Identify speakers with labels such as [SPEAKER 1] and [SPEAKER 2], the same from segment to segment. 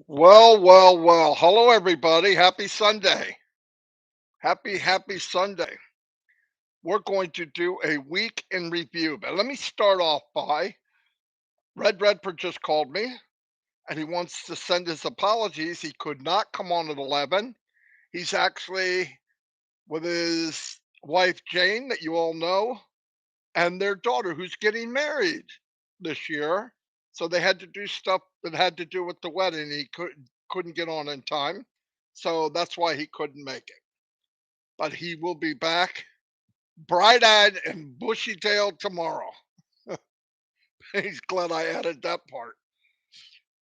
[SPEAKER 1] Well, well, well. Hello, everybody. Happy Sunday. Happy Sunday. We're going to do a week in review. But let me start off by Redfern just called me and he wants to send his apologies. He could not come on at 11. He's actually with his wife, Jane, that you all know, and their daughter, who's getting married this year. So they had to do stuff that had to do with the wedding. He couldn't get on in time. So that's why he couldn't make it. But he will be back bright-eyed and bushy-tailed tomorrow. He's glad I added that part.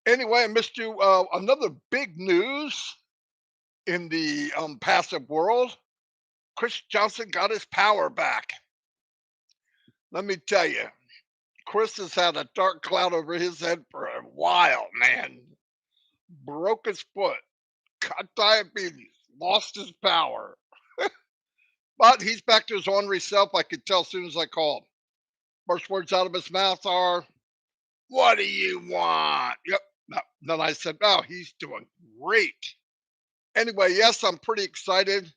[SPEAKER 1] Anyway, I missed you. Another big news in the passive world. Chris Johnson got his power back. Let me tell you, Chris has had a dark cloud over his head for a while, man. Broke his foot, got diabetes, lost his power. But he's back to his ornery self. I could tell as soon as I called. First words out of his mouth are, "What do you want?" Yep. No. Then I said, "Oh, he's doing great." Anyway, yes, I'm pretty excited.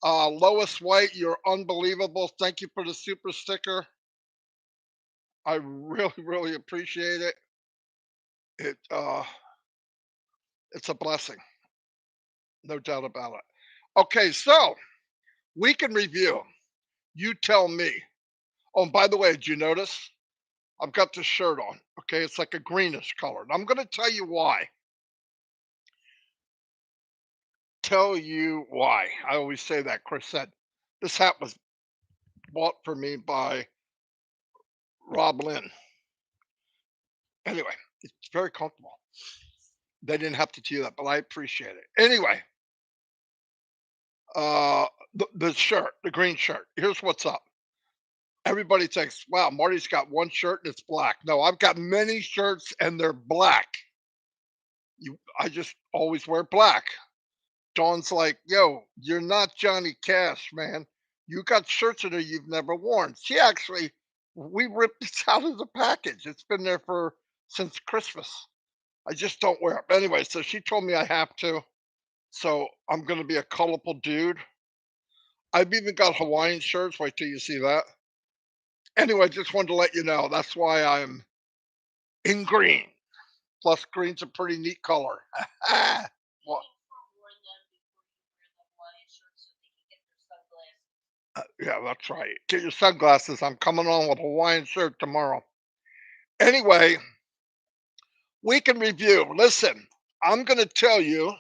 [SPEAKER 1] Lois White, you're unbelievable. Thank you for the super sticker. I really, really appreciate it. It it's a blessing, no doubt about it. Okay, so week in review. You tell me. Oh, and by the way, did you notice I've got this shirt on? Okay, it's like a greenish color. And I'm going to tell you why. Tell you why. I always say that. Chris said this hat was bought for me by Rob Lynn. Anyway, it's very comfortable. They didn't have to do that, but I appreciate it. Anyway, uh, the shirt, the green shirt. Here's what's up. Everybody thinks, "Wow, Marty's got one shirt and it's black." No, I've got many shirts and they're black. I just always wear black. Dawn's like, "Yo, you're not Johnny Cash, man. You got shirts that you've never worn." She actually, we ripped this out of the package. It's been there for since Christmas. I just don't wear it. Anyway, so she told me I have to. So I'm gonna be a colorful dude. I've even got Hawaiian shirts. Wait till you see that. Anyway, just wanted to let you know that's why I'm in green. Plus, green's a pretty neat color. Well, yeah, that's right. Get your sunglasses. I'm coming on with a Hawaiian shirt tomorrow. Anyway, we can review. Listen, I'm going to tell you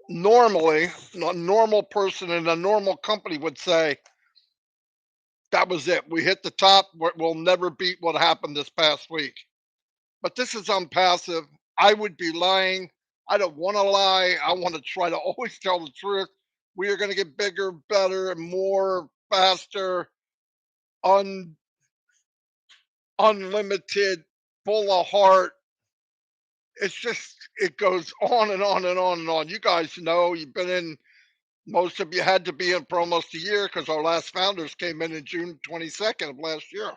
[SPEAKER 1] normally, a normal person in a normal company would say, that was it. We hit the top. We'll never beat what happened this past week. But this is unpassive. I would be lying. I don't want to lie. I want to try to always tell the truth. We are going to get bigger, better, more, faster, un, unlimited, full of heart. It's just, it goes on and on and on and on. You guys know you've been in, most of you had to be in for almost a year because our last founders came in June 22nd of last year.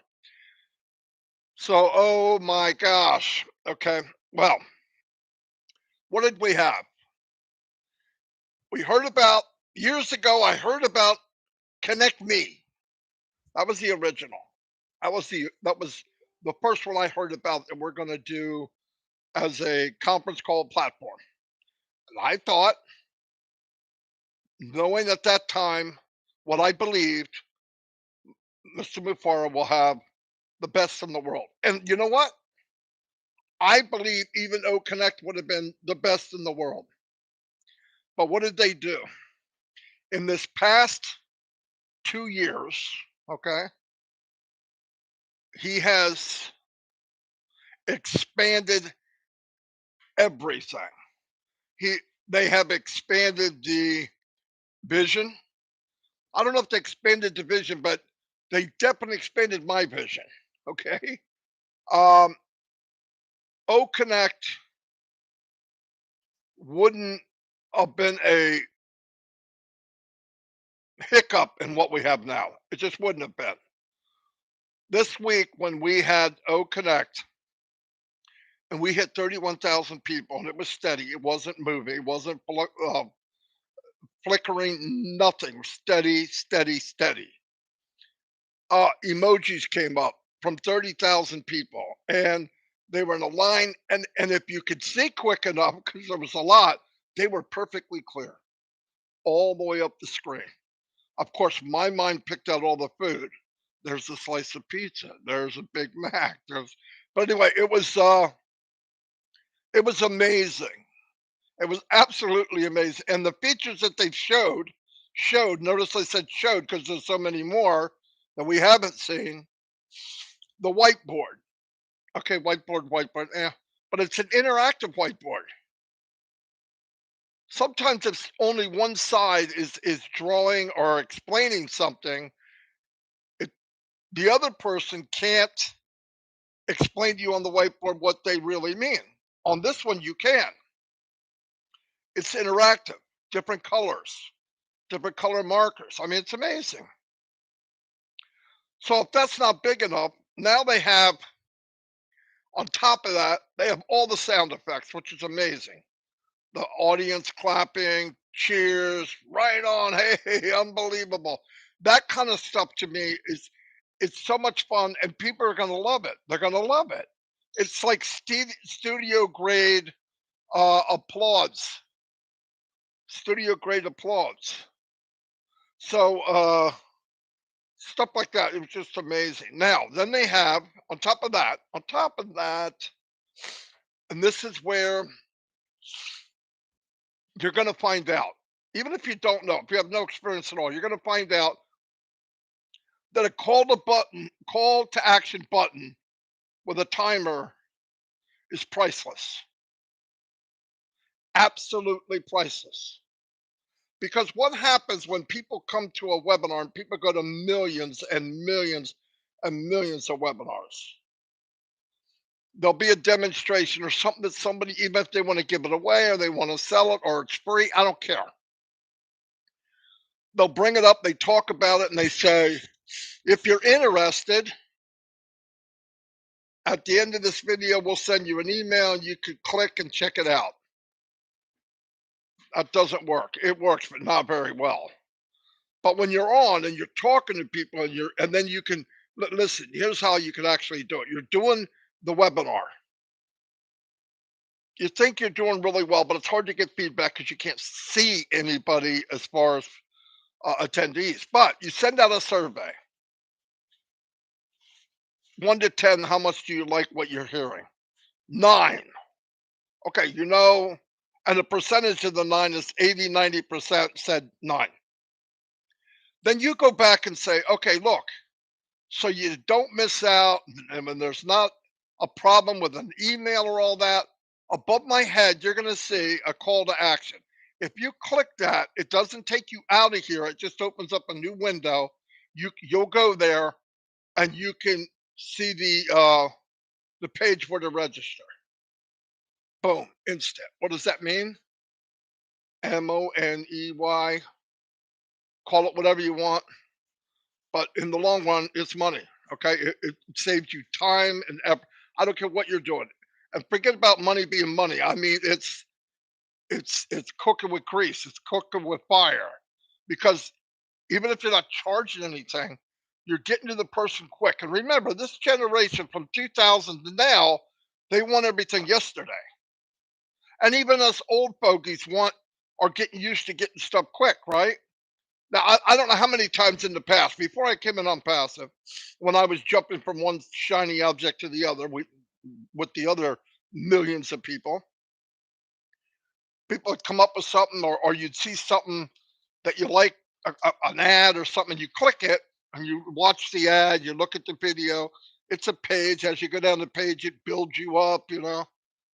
[SPEAKER 1] So, oh my gosh. Okay. Well, what did we have? We heard about years ago. I heard about Connect Me. That was the original. That was the first one I heard about that we're going to do as a conference call platform. And I thought, knowing at that time what I believed, Mr. Mufareh will have the best in the world. And you know what? I believe even O Connect would have been the best in the world. But what did they do? In this past 2 years, okay, he has expanded everything. He They have expanded the vision. I don't know if they expanded the vision, but they definitely expanded my vision. Okay. Um, O Connect wouldn't have been a hiccup in what we have now. It just wouldn't have been. This week when we had O Connect, and we hit 31,000 people, and it was steady. It wasn't moving. It wasn't flickering. Nothing. Steady, steady, steady. Emojis came up from 30,000 people, and they were in a line. And if you could see quick enough, because there was a lot, they were perfectly clear all the way up the screen. Of course, my mind picked out all the food. There's a slice of pizza. There's a Big Mac. But anyway, it was amazing. It was absolutely amazing. And the features that they showed. Notice I said showed because there's so many more that we haven't seen. The whiteboard. Okay, whiteboard, whiteboard. But it's an interactive whiteboard. Sometimes if only one side is drawing or explaining something, it, the other person can't explain to you on the whiteboard what they really mean. On this one, you can. It's interactive, different colors, different color markers. I mean, it's amazing. So if that's not big enough, now they have, on top of that, they have all the sound effects, which is amazing. The audience clapping, cheers, right on, hey, unbelievable. That kind of stuff to me is it's so much fun, and people are gonna love it. They're gonna love it. It's like studio grade applause, studio grade applause. So stuff like that. It was just amazing. Now, then they have on top of that, and this is where you're going to find out. Even if you don't know, if you have no experience at all, you're going to find out that a call to action button with a timer is priceless. Absolutely priceless. Because what happens when people come to a webinar and people go to millions and millions and millions of webinars? There'll be a demonstration or something that somebody, even if they want to give it away or they want to sell it or it's free, I don't care. They'll bring it up, they talk about it, and they say, if you're interested, at the end of this video, we'll send you an email and you could click and check it out. That doesn't work. It works, but not very well. But when you're on and you're talking to people and then you can listen, here's how you can actually do it. You're doing the webinar. You think you're doing really well, but it's hard to get feedback because you can't see anybody as far as attendees. But you send out a survey. 1 to 10, how much do you like what you're hearing? 9. Okay, and the percentage of the 9 is 80, 90% said 9. Then you go back and say, okay, look, so you don't miss out, and when there's not a problem with an email or all that, above my head, you're going to see a call to action. If you click that, it doesn't take you out of here. It just opens up a new window. You'll go there, and you can see the page where to register. Boom, instant. What does that mean? MONEY. Call it whatever you want, but in the long run, it's money. Okay, it saves you time and effort. I don't care what you're doing, and forget about money being money. I mean, it's cooking with grease. It's cooking with fire, because even if you're not charging anything, you're getting to the person quick. And remember, this generation from 2000 to now, they want everything yesterday. And even us old fogies are getting used to getting stuff quick, right? Now, I don't know how many times in the past, before I came in Onpassive, when I was jumping from one shiny object to the other with the other millions of people would come up with something, or you'd see something that you like, an ad or something, you click it and you watch the ad, you look at the video. It's a page. As you go down the page, it builds you up.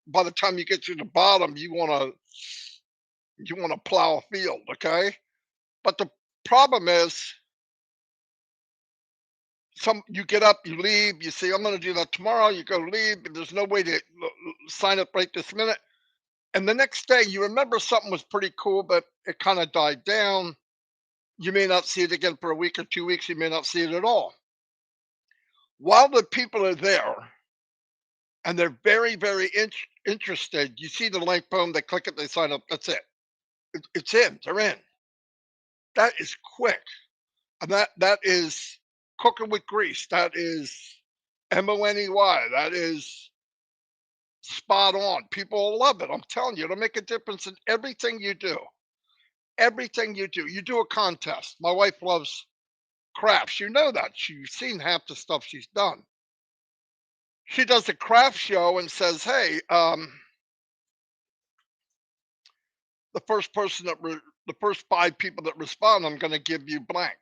[SPEAKER 1] By the time you get to the bottom, you want to plow a field, okay? But the problem is, you get up, you leave, you say, I'm going to do that tomorrow. You go leave, but there's no way to sign up right this minute. And the next day, you remember something was pretty cool, but it kind of died down. You may not see it again for a week or 2 weeks. You may not see it at all. While the people are there and they're very, very interested. You see the link, boom, they click it, they sign up. That's it. It's in. They're in. That is quick, and that is cooking with grease. That is money. That is spot on. People will love it. I'm telling you, it'll make a difference in everything you do. Everything you do. You do a contest. My wife loves crafts. You know that. She's seen half the stuff she's done. She does a craft show and says, "Hey, the first person that the first 5 people that respond, I'm going to give you blank."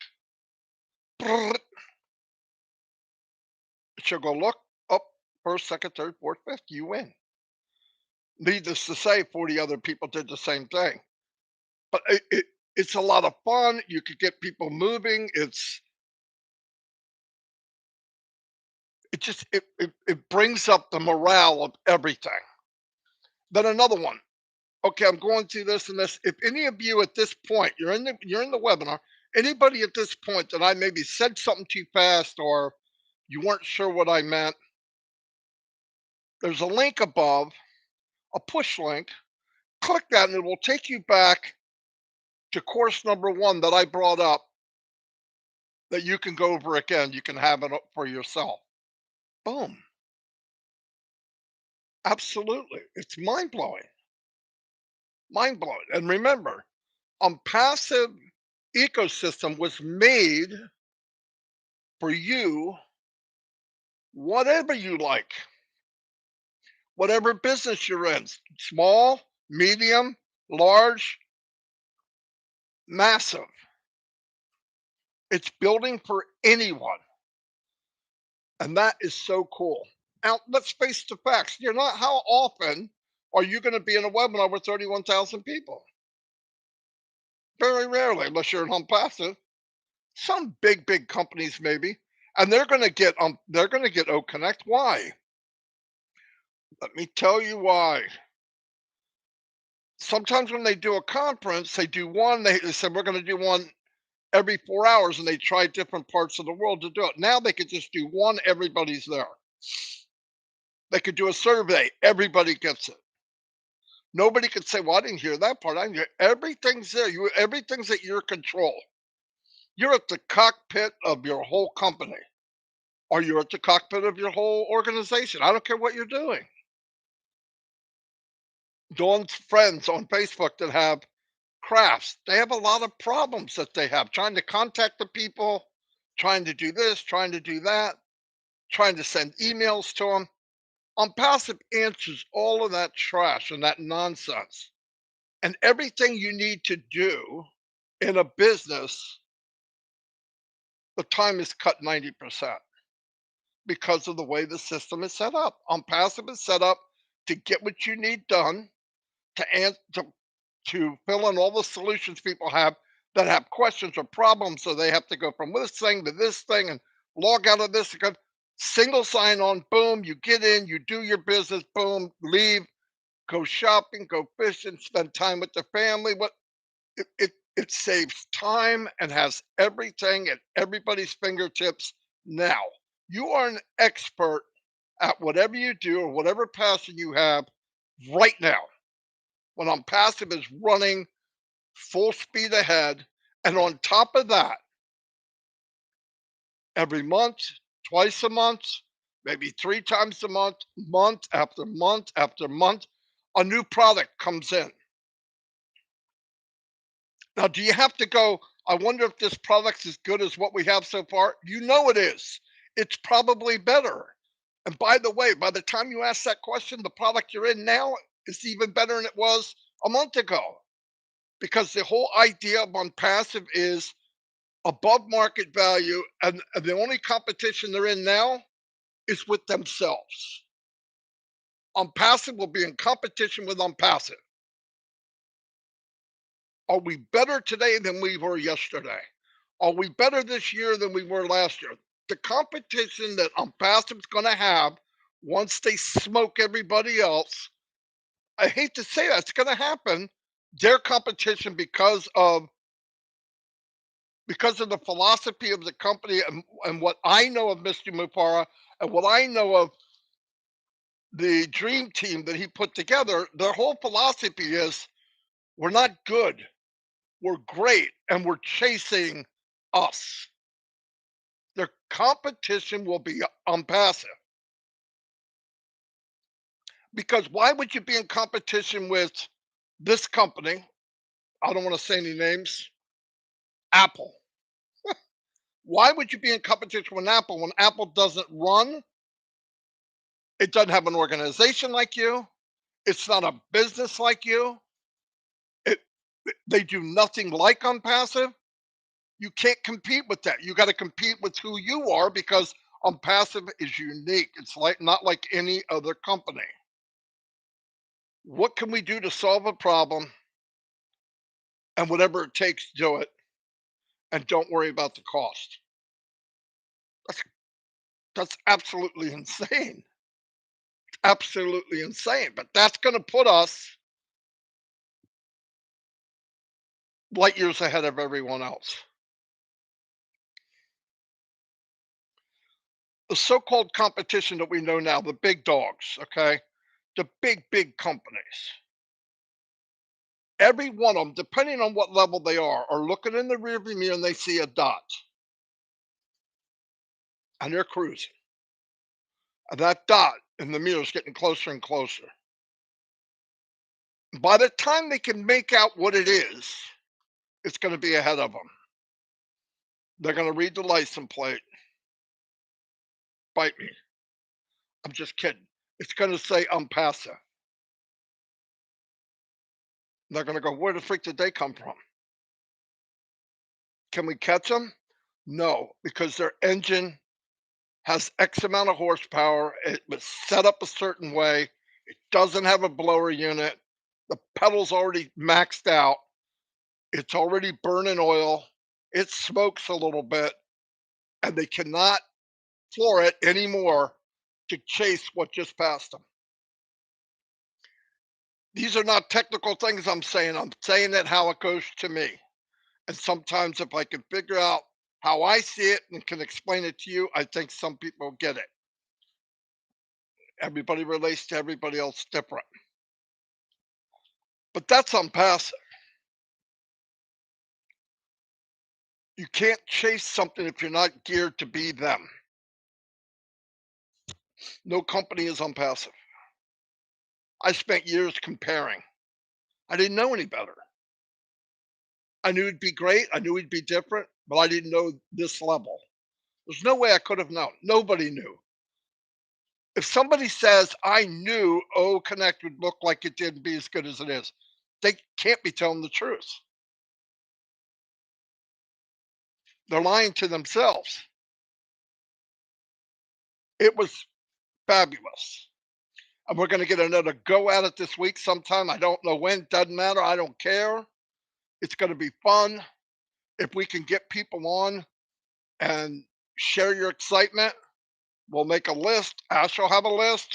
[SPEAKER 1] She'll go look up, first, second, third, fourth, fifth. You win. Needless to say, 40 other people did the same thing. But it's a lot of fun. You could get people moving. It brings up the morale of everything. Then another one. Okay, I'm going through this and this. If any of you at this point, you're in the webinar, anybody at this point that I maybe said something too fast or you weren't sure what I meant, there's a link above, a push link. Click that and it will take you back to course number 1 that I brought up that you can go over again. You can have it up for yourself. Boom. Absolutely. It's mind blowing. Mind blowing. And remember, Onpassive ecosystem was made for you, whatever you like, whatever business you're in, small, medium, large, massive. It's building for anyone. And that is so cool. Now, let's face the facts. You're not, how often are you going to be in a webinar with 31,000 people? Very rarely, unless you're an Onpassive. Some big companies maybe, and they're going to get O Connect. Why? Let me tell you why. Sometimes when they do a conference, they do one. They said we're going to do one every 4 hours, and they try different parts of the world to do it. Now they could just do one. Everybody's there. They could do a survey. Everybody gets it. Nobody could say, "Well, I didn't hear that part." I didn't hear. Everything's there. Everything's at your control. You're at the cockpit of your whole company, or you're at the cockpit of your whole organization. I don't care what you're doing. Dawn's friends on Facebook that have crafts, they have a lot of problems that they have trying to contact the people, trying to do this, trying to do that, trying to send emails to them. Onpassive answers all of that trash and that nonsense. And everything you need to do in a business, the time is cut 90% because of the way the system is set up. Onpassive is set up to get what you need done, to fill in all the solutions people have that have questions or problems. So they have to go from this thing to this thing and log out of this. Single sign on, boom, you get in, you do your business, boom, leave, go shopping, go fishing, spend time with the family. It saves time and has everything at everybody's fingertips now. You are an expert at whatever you do or whatever passion you have right now. When Onpassive is running full speed ahead, and on top of that, every month, twice a month, maybe 3 times a month, month after month after month, a new product comes in. Now, do you have to go, I wonder if this product's as good as what we have so far? You know it is. It's probably better. And by the way, by the time you ask that question, the product you're in now is even better than it was a month ago. Because the whole idea of Onpassive is above market value, and the only competition they're in now is with themselves. Onpassive will be in competition with Onpassive. Are we better today than we were yesterday? Are we better this year than we were last year? The competition that Onpassive is going to have once they smoke everybody else, I hate to say that, it's going to happen. Their competition because of the philosophy of the company and what I know of Mr. Mufareh and what I know of the dream team that he put together, their whole philosophy is we're not good, we're great, and we're chasing us. Their competition will be unpassive. Because why would you be in competition with this company? I don't want to say any names. Apple. Why would you be in competition with Apple when Apple doesn't run? It doesn't have an organization like you. It's not a business like you. It they do nothing like Unpassive. You can't compete with that. You got to compete with who you are because Unpassive is unique. It's like not like any other company. What can we do to solve a problem and whatever it takes to do it and don't worry about the cost? That's that's absolutely insane. Absolutely insane. But that's going to put us light years ahead of everyone else. The so-called competition that we know now, the big dogs, okay? The big companies. Every one of them, depending on what level they are looking in the rearview mirror and they see a dot and they're cruising. And that dot in the mirror is getting closer and closer. By the time they can make out what it is, it's going to be ahead of them. They're going to read the license plate. Bite me. I'm just kidding. It's going to say Unpassive. They're going to go, where the freak did they come from? Can we catch them? No, because their engine has X amount of horsepower. It was set up a certain way. It doesn't have a blower unit. The pedal's already maxed out. It's already burning oil. It smokes a little bit, and they cannot floor it anymore to chase what just passed them. These are not technical things I'm saying. I'm saying it how it goes to me. And sometimes if I can figure out how I see it and can explain it to you, I think some people get it. Everybody relates to everybody else different. But that's unpassive. You can't chase something if you're not geared to be them. No company is unpassive. I spent years comparing. I didn't know any better. I knew it'd be great. I knew it'd be different, but I didn't know this level. There's no way I could have known. Nobody knew. If somebody says, I knew O Connect would look like it did and be as good as it is, they can't be telling the truth. They're lying to themselves. It was fabulous. And we're going to get another go at it this week sometime. I don't know when. Doesn't matter. I don't care. It's going to be fun. If we can get people on and share your excitement, we'll make a list. Ash will have a list.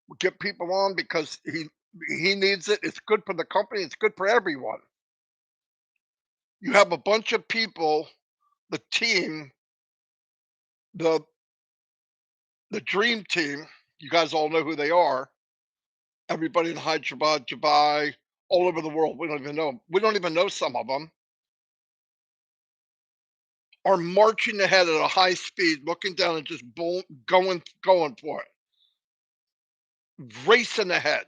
[SPEAKER 1] We'll get people on because he needs it. It's good for the company. It's good for everyone. You have a bunch of people, the team, the the dream team. You guys all know who they are. Everybody in Hyderabad, Dubai, all over the world. We don't even know. We don't even know some of them are marching ahead at a high speed, looking down and just going for it, racing ahead.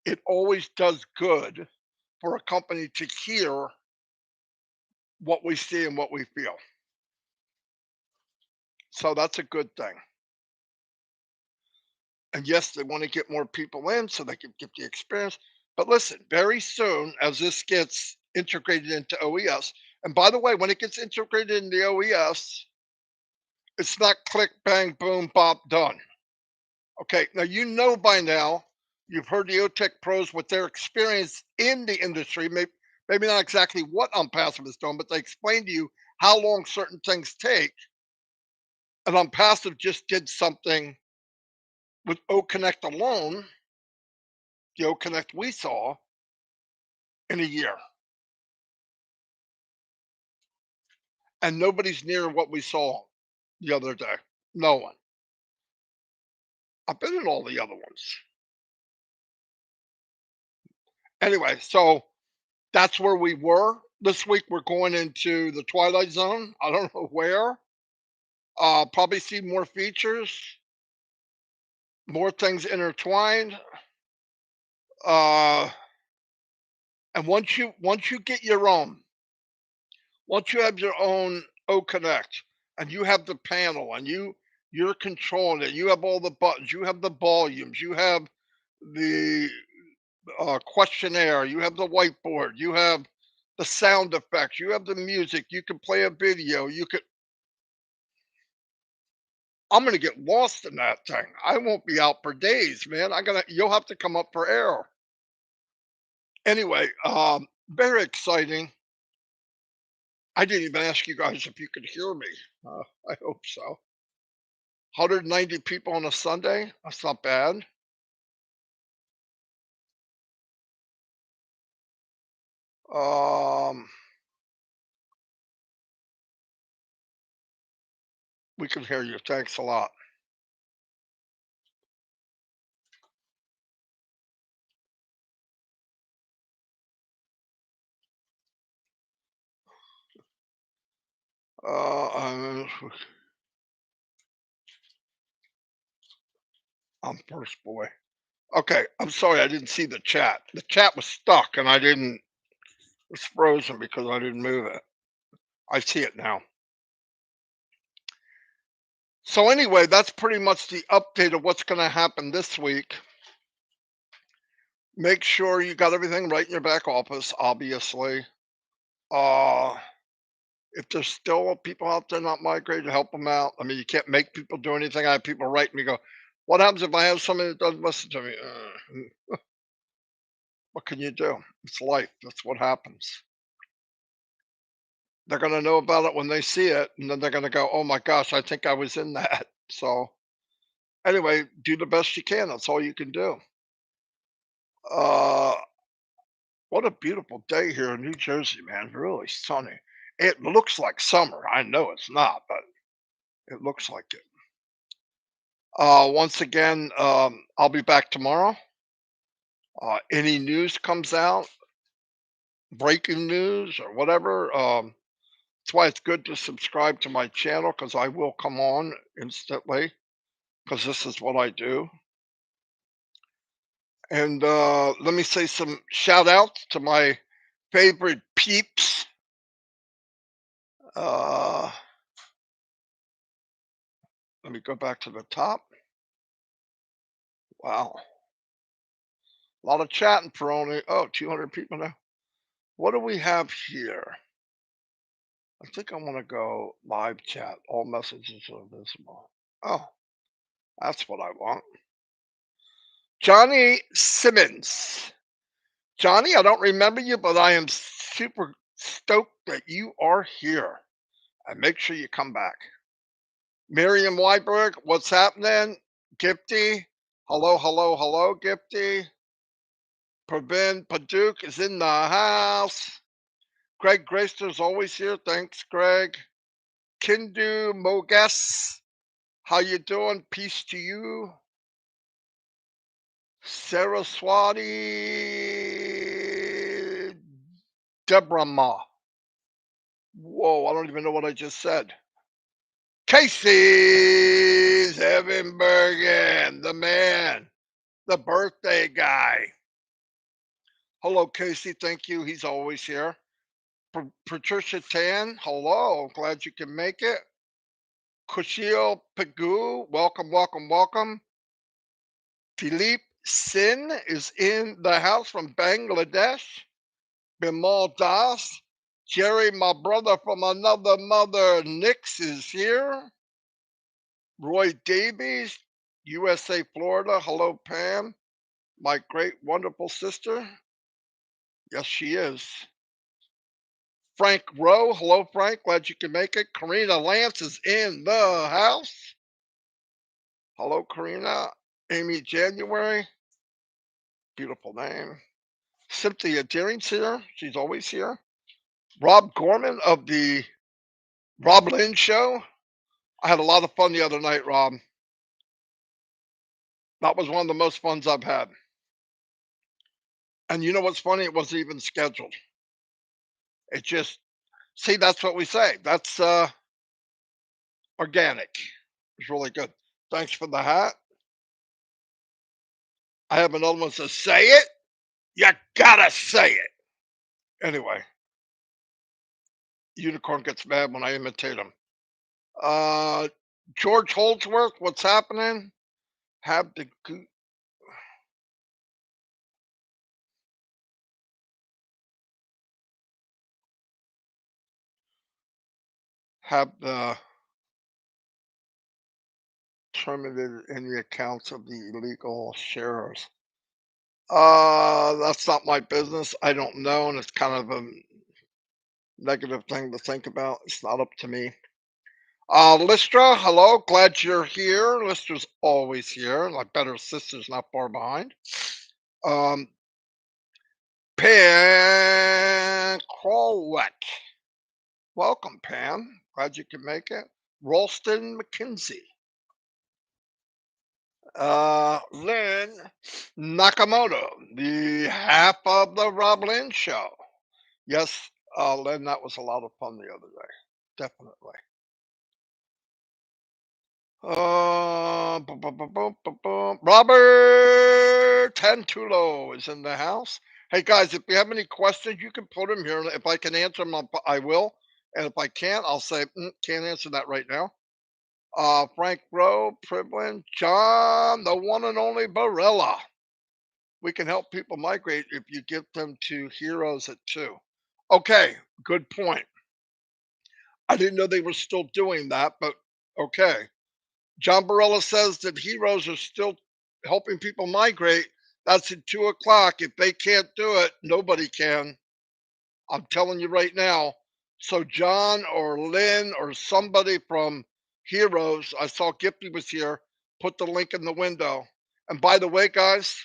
[SPEAKER 1] It always does good for a company to hear what we see and what we feel. So that's a good thing. And yes, they want to get more people in so they can get the experience. But listen, very soon, as this gets integrated into OES, and by the way, when it gets integrated in the OES, it's not click, bang, boom, bop, done. Okay, now you know by now, you've heard the OTech pros with their experience in the industry, maybe not exactly what Unpassive is doing, but they explain to you how long certain things take. And Unpassive just did something with O Connect alone, the O Connect we saw in a year. And nobody's near what we saw the other day. No one. I've been in all the other ones. Anyway, so that's where we were. This week we're going into the Twilight Zone. I don't know where. Probably see more features, more things intertwined. Uh, and once you get your own, once you have your own O Connect, and you have the panel, and you're controlling it, you have all the buttons, you have the volumes, you have the questionnaire, you have the whiteboard, you have the sound effects, you have the music, you can play a video, you could. I'm gonna get lost in that thing. I won't be out for days, man. You'll have to come up for air. Anyway, very exciting. I didn't even ask you guys if you could hear me. I hope so. 190 people on a Sunday. That's not bad. Um, we can hear you. Thanks a lot. Uh, I'm first boy. Okay, I'm sorry I didn't see the chat. The chat was stuck and I didn't. It was frozen because I didn't move it. I see it now. So anyway, that's pretty much the update of what's going to happen this week. Make sure you got everything right in your back office, obviously. Uh, if there's still people out there not migrated, help them out. I mean, you can't make people do anything. I have people write me go, "What happens if I have somebody that doesn't listen to me?" What can you do? It's life. That's what happens. They're gonna know about it when they see it, and then they're gonna go, "Oh my gosh, I think I was in that." So anyway, do the best you can. That's all you can do. Uh, what a beautiful day here in New Jersey, man. Really sunny. It looks like summer. I know it's not, but it looks like it. Once again, I'll be back tomorrow. Any news comes out, breaking news or whatever. That's why it's good to subscribe to my channel because I will come on instantly because this is what I do. And let me say some shout outs to my favorite peeps. Uh, let me go back to the top. Wow. A lot of chatting for only, 200 people now. What do we have here? I think I want to go live chat. All messages are visible. Oh, that's what I want. Johnny Simmons. Johnny, I don't remember you, but I am super stoked that you are here. And make sure you come back. Miriam Weiberg, what's happening? Gifty. Hello, hello, hello, Gifty. Pravin Paduk is in the house. Greg Grayster's always here. Thanks, Greg. Kindu Moges. How you doing? Peace to you. Saraswati Deborah Ma. Whoa, I don't even know what I just said. Casey Evanbergen, the man, the birthday guy. Hello, Casey. Thank you. He's always here. Patricia Tan. Hello. Glad you can make it. Kushil Pagu. Welcome, welcome, welcome. Philippe Sin is in the house from Bangladesh. Bimal Das. Jerry, my brother from another mother, Nix is here. Roy Davies, USA, Florida. Hello, Pam. My great, wonderful sister. Yes, she is. Frank Rowe. Hello, Frank. Glad you can make it. Karina Lance is in the house. Hello, Karina. Amy January. Beautiful name. Cynthia Deering's here. She's always here. Rob Gorman of the Rob Lynn Show. I had a lot of fun the other night, Rob. That was one of the most funs I've had. And you know what's funny? It wasn't even scheduled. It just see, that's what we say. That's organic. It's really good. Thanks for the hat. I have another one that says, say it. You gotta say it. Anyway, Unicorn gets mad when I imitate him. Uh, George Holdsworth, what's happening? Have the have the terminated any accounts of the illegal sharers. That's not my business. I don't know, and it's kind of a negative thing to think about. It's not up to me. Listra, hello. Glad you're here. Listra's always here. I bet her sister's not far behind. Um, Pam Crowett. Welcome, Pam. Glad you could make it. Ralston McKenzie. Lynn Nakamoto, the half of the Rob Lynn show. Yes, Lynn, that was a lot of fun the other day. Definitely. Robert Tantulo is in the house. Hey guys, if you have any questions, you can put them here. If I can answer them, I will. And if I can't, I'll say can't answer that right now. Frank Rowe, Priblin, John, the one and only Barella. We can help people migrate if you get them to heroes at 2. Okay, good point. I didn't know they were still doing that, but okay. John Barella says that heroes are still helping people migrate. That's at 2 o'clock. If they can't do it, nobody can. I'm telling you right now. So John or Lynn or somebody from Heroes, I saw Gifty was here, put the link in the window. And by the way, guys,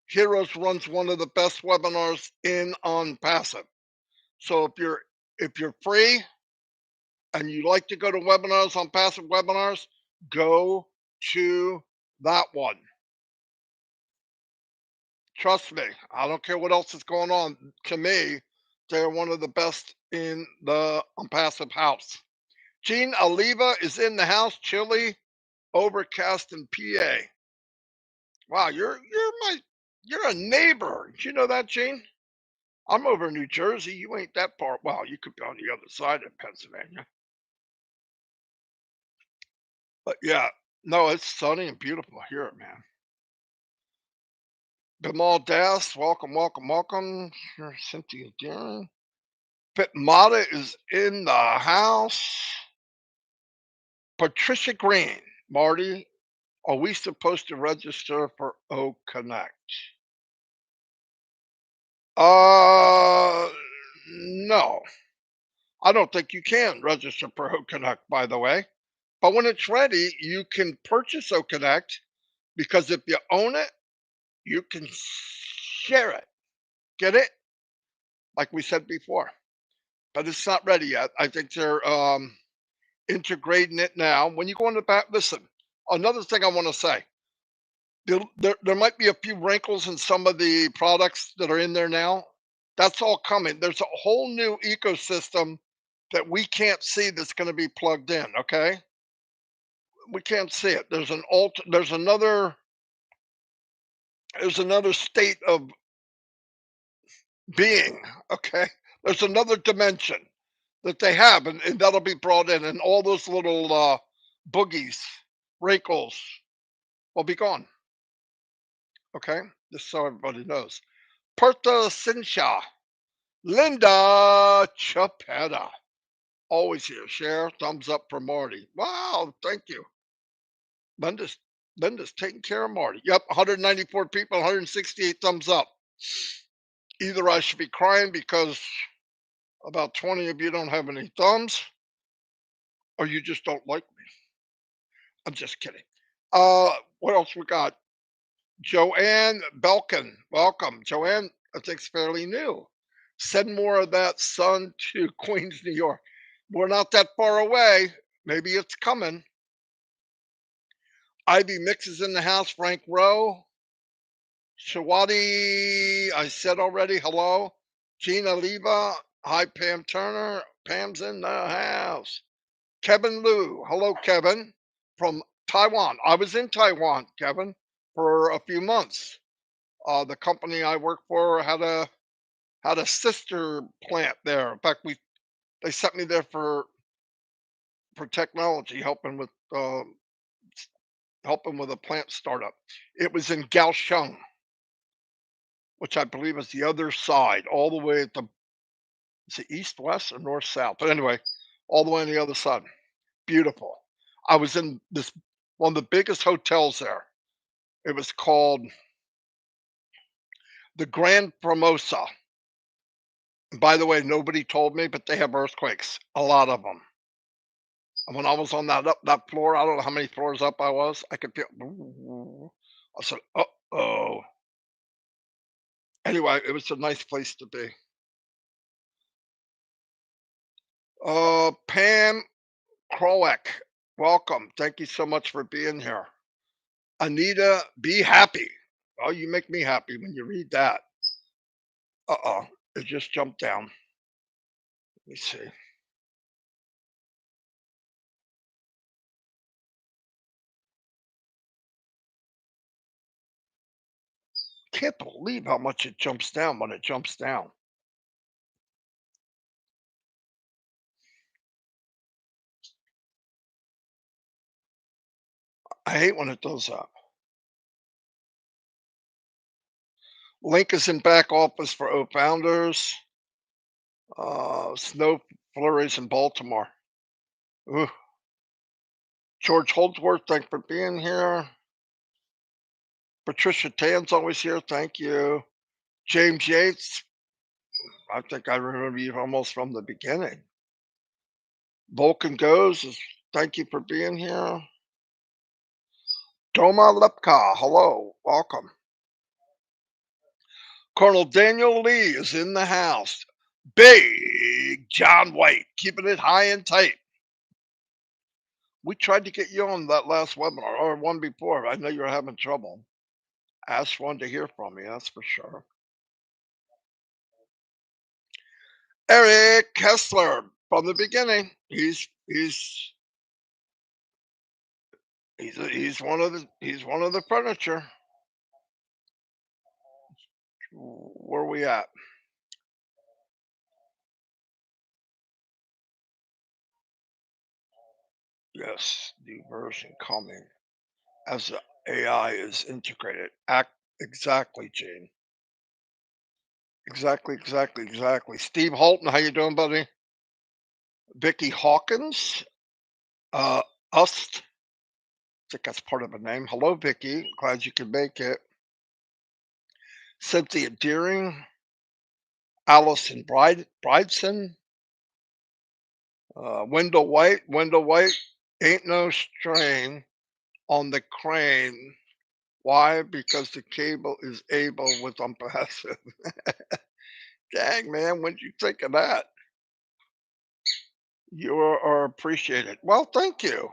[SPEAKER 1] Heroes runs one of the best webinars in Onpassive. So if you're free and you like to go to webinars on passive webinars, go to that one. Trust me, I don't care what else is going on. To me, they're one of the best in the Onpassive house. Gene Oliva is in the house, chilly, overcast in PA. Wow, you're a neighbor. Did you know that, Gene? I'm over in New Jersey. You ain't that far. Well, you could be on the other side of Pennsylvania. But yeah, no, it's sunny and beautiful here, man. Bimal Das, welcome, welcome, welcome. Here, Cynthia Deering. Pit Mata is in the house. Patricia Green, Marty, are we supposed to register for O Connect? Uh, no, I don't think you can register for O Connect, by the way. But when it's ready, you can purchase O Connect because if you own it, you can share it. Get it? Like we said before. But it's not ready yet. I think they're integrating it now. When you go on the back, listen, another thing I want to say, there might be a few wrinkles in some of the products that are in there now. That's all coming. There's a whole new ecosystem that we can't see that's going to be plugged in. Okay, we can't see it. There's another state of being. Okay, there's another dimension that they have, and that'll be brought in, and all those little boogies, wrinkles will be gone. Okay, just so everybody knows. Pertha Sinshaw, Linda Chapetta, always here. Share, thumbs up for Marty. Wow, thank you. Linda's Linda's taking care of Marty. Yep, 194 people, 168 thumbs up. Either I should be crying because about 20 of you don't have any thumbs, or you just don't like me. I'm just kidding. What else we got? Joanne Belkin, welcome. Joanne, I think's fairly new. Send more of that sun to Queens, New York. We're not that far away. Maybe it's coming. Ivy Mix is in the house. Frank Rowe. Shawadi, I said already. Hello. Gina Leva. Hi, Pam Turner. Pam's in the house. Kevin Liu. Hello, Kevin. From Taiwan. I was in Taiwan, Kevin, for a few months. The company I work for had a sister plant there. In fact, they sent me there for technology, helping with a plant startup. It was in Kaohsiung, which I believe is the other side, all the way at the is it east, west, or north, south? But anyway, all the way on the other side. Beautiful. I was in this one of the biggest hotels there. It was called the Grand Formosa. And by the way, nobody told me, but they have earthquakes, a lot of them. And when I was on that floor, I don't know how many floors up I was. I could feel. I said, "Uh oh." Anyway, it was a nice place to be. Pam Kroek, welcome. Thank you so much for being here. Anita, be happy. Oh, you make me happy when you read that. Uh-oh, it just jumped down. Let me see. Can't believe how much it jumps down when it jumps down. I hate when it does that. Link is in back office for O Founders. Snow flurries in Baltimore. Ooh. George Holdsworth, thanks for being here. Patricia Tan's always here. Thank you. James Yates, I think I remember you almost from the beginning. Vulcan Goes, thank you for being here. Doma Lepka, hello, welcome. Colonel Daniel Lee is in the house. Big John White, keeping it high and tight. We tried to get you on that last webinar or one before. I know you're having trouble. Ask one to hear from you, that's for sure. Eric Kessler from the beginning. He's one of the furniture. Where are we at? Yes, new version coming as the AI is integrated. Act exactly, Gene. Exactly, exactly, exactly. Steve Holton, how you doing, buddy? Vicky Hawkins, Ust. I think that's part of a name. Hello, Vicky. Glad you could make it. Cynthia Deering, Allison Brideson, Wendell White. Wendell White, ain't no strain on the crane. Why? Because the cable is able with Onpassive. Dang, man, when'd you think of that? You are appreciated. Well, thank you.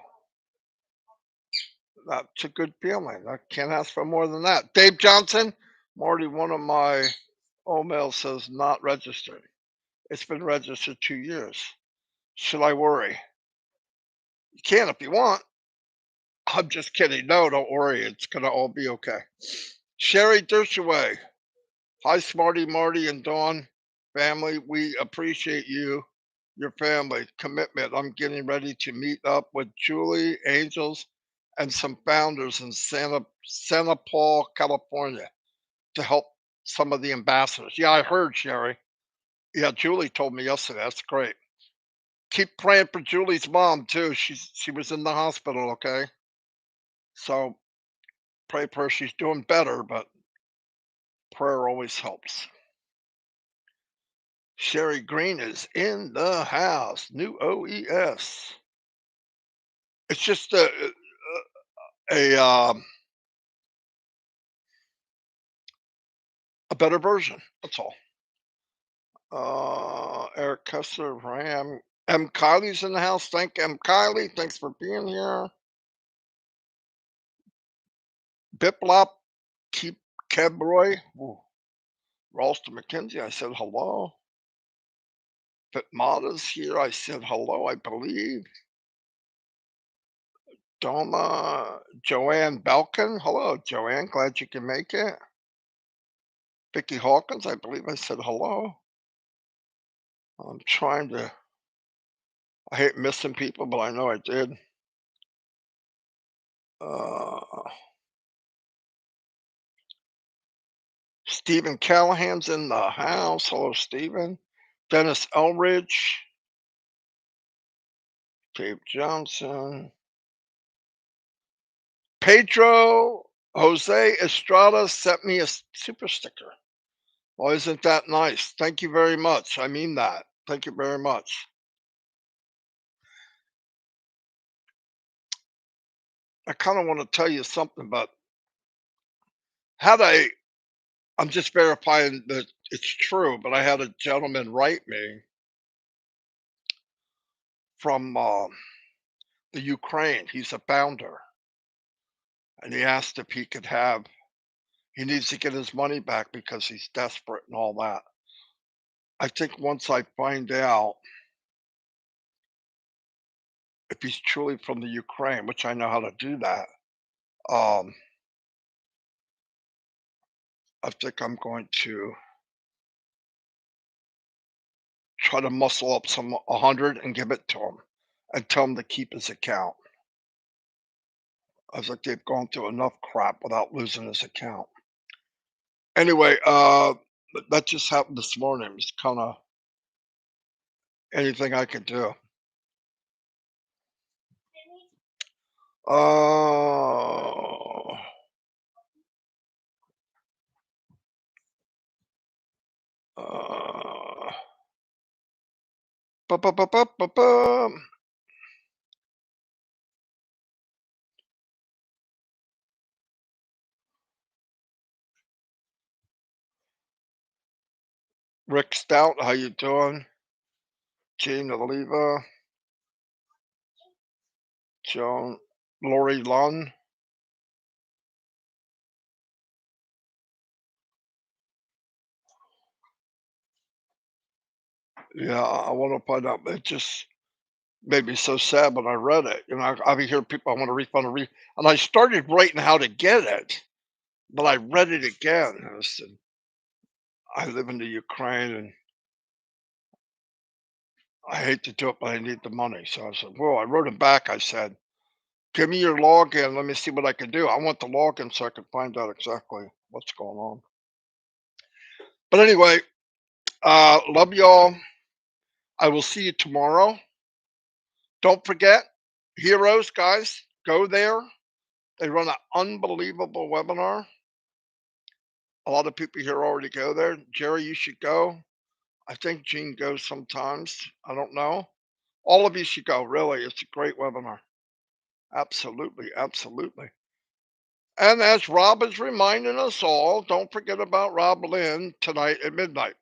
[SPEAKER 1] That's a good feeling. I can't ask for more than that. Dave Johnson, Marty, one of my mail says not registered. It's been registered 2 years. Should I worry? You can if you want. I'm just kidding. No, don't worry. It's gonna all be okay. Sherry Dershaway. Hi, Smarty, Marty, and Dawn family. We appreciate you, your family commitment. I'm getting ready to meet up with Julie, Angels, and some founders in Santa Paula, California, to help some of the ambassadors. Yeah, I heard, Sherry. Yeah, Julie told me yesterday. That's great. Keep praying for Julie's mom too. She was in the hospital. Okay, so pray for her. She's doing better, but prayer always helps. Sherry Green is in the house. New OES. It's just a a better version. That's all. Eric Kessler, Ram, M. Kylie's in the house. Thank M. Kylie. Thanks for being here. Biplop, Keep Kebroy, Ralston McKenzie, I said hello. Fitmada's here, I said hello, I believe. Doma, Joanne Belkin, hello, Joanne, glad you can make it. Vicky Hawkins, I believe I said hello. I'm trying to, I hate missing people, but I know I did. Uh, Stephen Callahan's in the house. Hello, Stephen. Dennis Elridge, Dave Johnson, Pedro Jose Estrada sent me a super sticker. Well, isn't that nice? Thank you very much. I mean that. Thank you very much. I kind of want to tell you something, but had I'm just verifying that it's true, but I had a gentleman write me from the Ukraine. He's a founder, and he asked if he could have. He needs to get his money back because he's desperate and all that. I think once I find out if he's truly from the Ukraine, which I know how to do that, um, I think I'm going to try to muscle up some 100 and give it to him and tell him to keep his account. I was like, they've gone through enough crap without losing his account. Anyway, that just happened this morning. It's kind of anything I could do. Oh, uh, ba-ba-ba-ba-ba-ba. Rick Stout, how you doing? Gene Oliva, Joan, Lori Lunn. Yeah, I want to find out. It just made me so sad when I read it. You know, I hear people I want to refund and I started writing how to get it, but I read it again. I said, I live in the Ukraine and I hate to do it, but I need the money. So I said, well, I wrote him back. I said, give me your login. Let me see what I can do. I want the login so I can find out exactly what's going on. But anyway, love y'all. I will see you tomorrow. Don't forget, heroes, guys, go there. They run an unbelievable webinar. A lot of people here already go there. Jerry, you should go. I think Gene goes sometimes. I don't know. All of you should go, really. It's a great webinar. Absolutely, absolutely. And as Rob is reminding us all, don't forget about Rob Lynn tonight at midnight.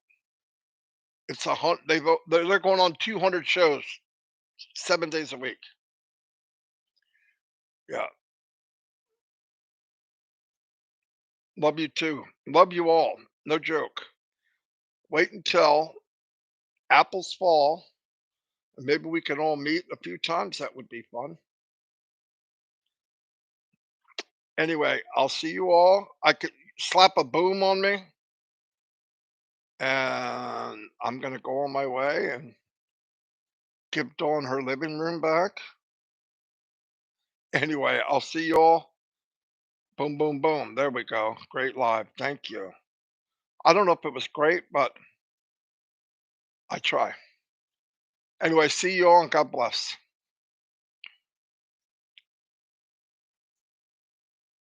[SPEAKER 1] It's they're going on 200 shows, 7 days a week. Yeah, love you too. Love you all. No joke. Wait until apples fall, and maybe we can all meet a few times. That would be fun. Anyway, I'll see you all. I could slap a boom on me, and I'm gonna go on my way and give Dawn her living room back. Anyway, I'll see you all. Boom, boom, boom. There we go. Great live. Thank you. I don't know if it was great, but I try. Anyway, see you all and God bless.